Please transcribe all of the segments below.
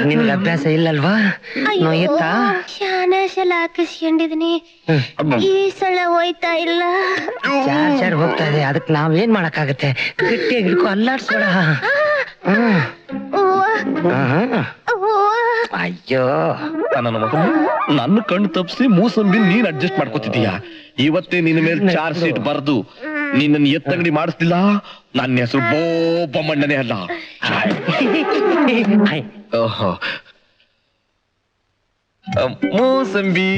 ನಿನ್ಗೆ ಅಭ್ಯಾಸ ಇಲ್ಲಲ್ವಾ? ನೋಯುತ್ತಾ? ಶಾನೆ ಸಲ ಹಾಕಿಸ್ಕೊಂಡಿದೀನಿ, ಈ ಸಲ ಹೋಯ್ತಾ ಇಲ್ಲ. ಚಾರ್ ಹೋಗ್ತಾ ಇದೆ, ಅದಕ್ಕೆ ನಾವೇನ್ ಮಾಡಕ್ಕಾಗತ್ತೆ? ಗಟ್ಟಿಯಾಗಿ ಹಿಡ್ಕೊ, ಅಲ್ಲಾಡ್ಸ್ಬೇಡ. ಅಯ್ಯೋ ನನ್ನ ಮಗನು, ನನ್ನ ಕಣ್ಣು ತಪ್ಪಿಸಿ ಮೂಸಂಬಿ ನೀನ್ ಅಡ್ಜಸ್ಟ್ ಮಾಡ್ಕೊತಿದೀಯಾ? ಇವತ್ತೇ ನಿನ್ನ ಮೇಲೆ ಚಾರ್ಜ್ ಶೀಟ್ ಬರ್ದು ನಿನ್ನ ಎತ್ತಂಗಡಿ ಮಾಡಿಸ್ತಿಲ್ಲ. ನನ್ನ ಹೆಸರು ಬೋಬಮ್ಮಣ್ಣನೇ ಅಲ್ಲ. ಓಹೋ ಮೂಸಂಬಿ,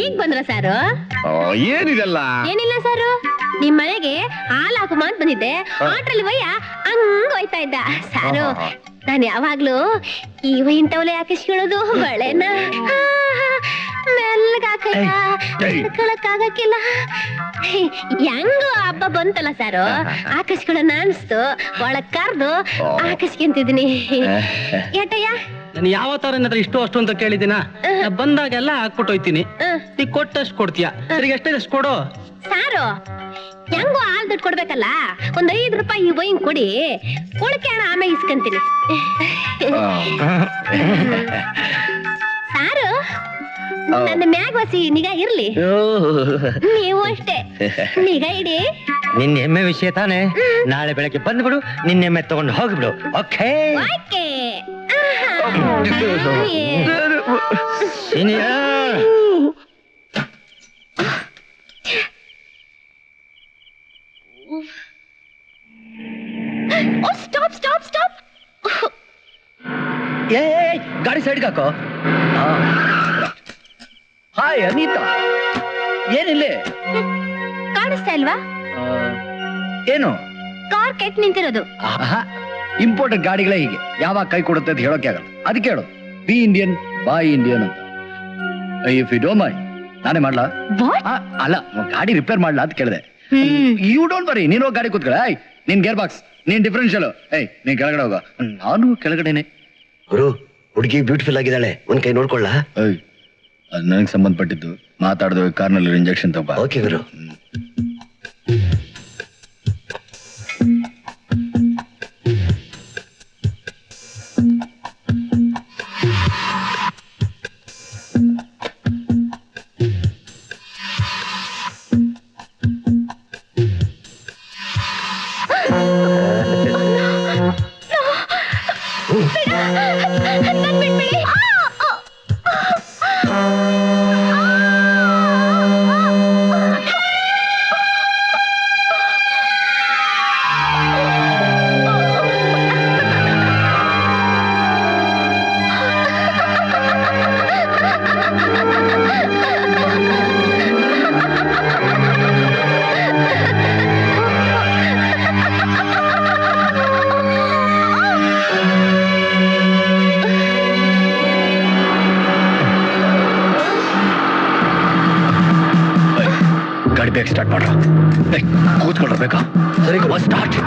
ಈಗ ಬಂದ್ರ ಸಾರು? ಏನಿದೆಲ್ಲ? ಏನಿಲ್ಲ ಸಾರು, ನಿಮ್ ಮನೆಗೆ ಹಾಲು ಹಾಕುಮ ಅಂತ ಬಂದಿದ್ದೆ. ಆಟ್ರಲ್ಲಿ ವಯ್ಯ ಹಂಗ ಹೋಯ್ತಾ ಇದ್ದ ಸಾರು. ನಾನು ಯಾವಾಗ್ಲೂ ಈ ಇಂಥವಲೆ ಹಾಕಿಸ್ಕೊಳ್ಳೋದು ಬಳೆನ ಮೆಲ್ಲಗಾಕಕ್ಕಾಗಕ್ಕಿಲ್ಲ. ಹೆಂಗು ಹಬ್ಬ ಬಂತಲ್ಲ ಸಾರು, ಹಾಕಿಸ್ಕೊಳ್ಳೋಣ ಅನ್ಸ್ತು. ಒಳಗ್ ಕರ್ದು ಹಾಕಿಸ್ಕೊಂತಿದೀನಿ. ಏಟಯ್ಯ, ನಾನು ಯಾವತ್ತಾರ ಇಷ್ಟು ಅಷ್ಟು ಅಂತ ಕೇಳಿದಿನ? ಬಂದಾಗೆಲ್ಲ ಹಾಕ್ಬಿಟ್ಟು ಹೋಯ್ತೀನಿ. ನೀ ಕೊಟ್ಟಷ್ಟು ಕೊಡ್ತೀಯ, ಸರಿ ಎಷ್ಟೇ ಕೊಡು ಸಾರು. ಹೆಂಗೋ ಹಾಲ್ ದುಡ್ಡು ಕೊಡ್ಬೇಕಲ್ಲ, ಒಂದ್ 5 ರೂಪಾಯಿ ವೈನ್ ಕೊಡಿ, ಉಳಿಕೆ ಹಣ ಆಮೇಲೆ ಇಸ್ಕಂತೀನಿ. ಸಾರು, ನನ್ನ ಮ್ಯಾಗ್ ವಸಿ ನಿಗಾ ಇರ್ಲಿ. ನೀವು ಅಷ್ಟೇ ನಿಗಾ ಇಡಿ. ನಿನ್ನ ಎಮ್ಮೆ ವಿಷಯ ತಾನೆ, ನಾಳೆ ಬೆಳಗ್ಗೆ ಬಂದ್ಬಿಡು, ನಿನ್ನ ಎಮ್ಮೆ ತಗೊಂಡು ಹೋಗ್ಬಿಡು. Okay okay. Stop stop stop. ಗಾಡಿ ಸೈಡ್ಗೆ ಹಾಕೋ. ಹಾಯ್ ಅನಿತಾ, ಏನಿಲ್ಲ? ಕಾಣಿಸ್ತಾ ಇಲ್ವಾ? ಏನು? ಕಾರ್ ಕೆಟ್ ನಿಂತಿರೋದು. ಇಂಪೋರ್ಟೆಡ್ ಗಾಡಿಗಳೇ ಹೀಗೆ, ಯಾವಾಗ ಕೈ ಕೊಡುತ್ತೆ ಅಂತ ಹೇಳೋಕೆ ಆಗಲ್ಲ. ಅದಕ್ಕೆ ಹೇಳೋದು ಬಿ ಇಂಡಿಯನ್ ಬಾಯ್ ಇಂಡಿಯನ್ ಅಂತ. ಇಫ್ ಯು ಡೋಂಟ್ ಮೈಂಡ್, ನಾನೇ ಮಾಡ್ಲಾ? ಅಲ್ಲ, ಗಾಡಿ ರಿಪೇರ್ ಮಾಡ್ಲಾ ಅಂತ ಕೇಳಿದೆ. ಯು ಡೋಂಟ್ ವರಿ, ನೀನು ಗಾಡಿ ಕೂತ್ಕೊಳ್ಳ. ನಿನ್ ಗೇರ್ ಬಾಕ್ಸ್, ನೀನ್ ಡಿಫರೆನ್ಷಿಯಲ್, ನೀನ್ ಕೆಳಗಡೆ ಹೋಗ, ನಾನು ಕೆಳಗಡೆನೆ. ಗುರು, ಹುಡುಗಿ ಬ್ಯೂಟಿಫುಲ್ ಆಗಿದ್ದಾಳೆ, ಒಂದ್ ಕೈ ನೋಡ್ಕೊಳ್ಳ. ಅದು ನನಗೆ ಸಂಬಂಧಪಟ್ಟಿದ್ದು. ಮಾತಾಡಿದ ಕಾರ್ನಲ್ಲಿ ಇಂಜೆಕ್ಷನ್ ತಗೋ. ಓಕೆ ಗುರು. ಗಾಡಿ ಬೇಗ ಸ್ಟಾರ್ಟ್ ಮಾಡ್ರ. ಕೂತ್ಕೊಳ್ಬೇಕಾ? ಸರಿ, ಸ್ಟಾರ್ಟ್.